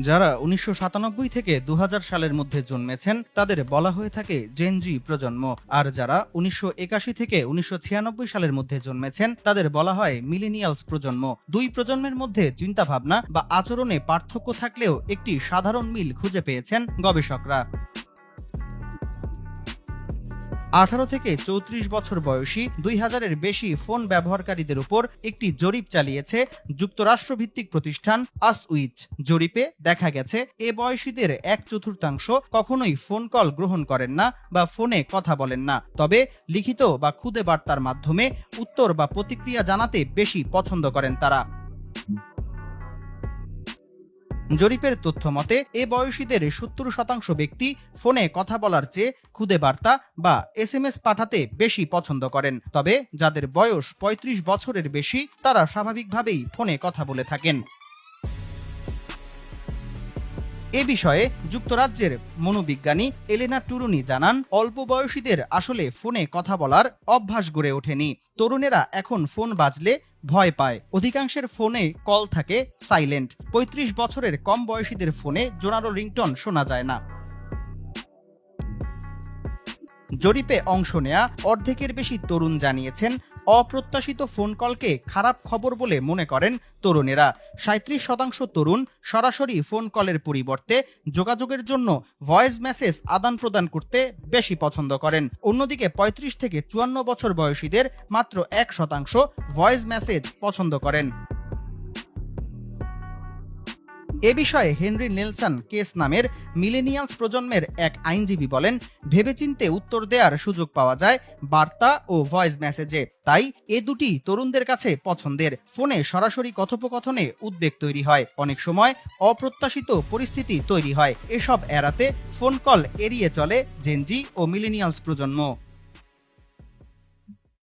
যারা ১৯৯৭ থেকে ২০০০ সালের মধ্যে জন্মেছেন তাদের বলা হয়ে থাকে জেনজি প্রজন্ম, আর যারা ১৯৮১ থেকে ১৯৯৬ সালের মধ্যে জন্মেছেন তাদের বলা হয় মিলেনিয়ালস প্রজন্ম। দুই প্রজন্মের মধ্যে চিন্তাভাবনা বা আচরণে পার্থক্য থাকলেও একটি সাধারণ মিল খুঁজে পেয়েছেন গবেষকরা। ১৮ থেকে ৩৪ বছর বয়সী ২০০০-এর বেশি ফোন ব্যবহারকারীদের উপর একটি জরিপ চালিয়েছে যুক্তরাষ্ট্রভিত্তিক প্রতিষ্ঠান আসউইচ। জরিপে দেখা গেছে এ বয়সীদের ১/৪ কখনোই ফোন কল গ্রহণ করেন না বা ফোনে কথা বলেন না, তবে লিখিত বা খুদে বার্তার মাধ্যমে উত্তর বা প্রতিক্রিয়া জানাতে বেশি পছন্দ করেন তারা। জরিপের তথ্য মতে এ বয়সীদের ৭০% ব্যক্তি ফোনে কথা বলার চেয়ে খুদে বার্তা বা SMS পাঠাতে বেশি পছন্দ করেন, তবে যাদের বয়স ৩৫ বছরের বেশি তারা স্বাভাবিকভাবেই ফোনে কথা বলে থাকেন। এ বিষয়ে যুক্তরাজ্যের মনোবিজ্ঞানী এলেনা টুরুনি জানান, অল্প বয়সীদের আসলে ফোনে কথা বলার অভ্যাস গড়ে ওঠেনি। তরুণেরা এখন ফোন বাজলে ভয় পায়, অধিকাংশের ফোনে কল থাকে সাইলেন্ট। ৩৫ বছরের কম বয়সীদের ফোনে জোরালো রিংটোন শোনা যায় না। জরিপে অংশ নেয়া অর্ধেকের বেশি তরুণ জানিয়েছেন অপ্রত্যাশিত ফোন কলকে খারাপ খবর বলে মনে করেন তরুণেরা। ৩৭% তরুণ সরাসরি ফোন কলের পরিবর্তে যোগাযোগের জন্য ভয়েস মেসেজ আদান প্রদান করতে বেশি পছন্দ করেন। অন্যদিকে ৩৫ থেকে ৫৪ বছর বয়সীদের মাত্র ১% ভয়েস মেসেজ পছন্দ করেন। এ বিষয়ে হেনরি নেলসন কেস নামের মিলেনিয়ালস প্রজন্মের এক আইনজীবী বলেন, ভেবেচিন্তে উত্তর দেওয়ার সুযোগ পাওয়া যায় বার্তা ও ভয়েস মেসেজে, তাই এ দুটি তরুণদের কাছে পছন্দের। ফোনে সরাসরি কথোপকথনে উদ্বেগ তৈরি হয়, অনেক সময় অপ্রত্যাশিত পরিস্থিতি তৈরি হয়। এসব এড়াতে ফোন কল এড়িয়ে চলে জেনজি ও মিলেনিয়ালস প্রজন্ম।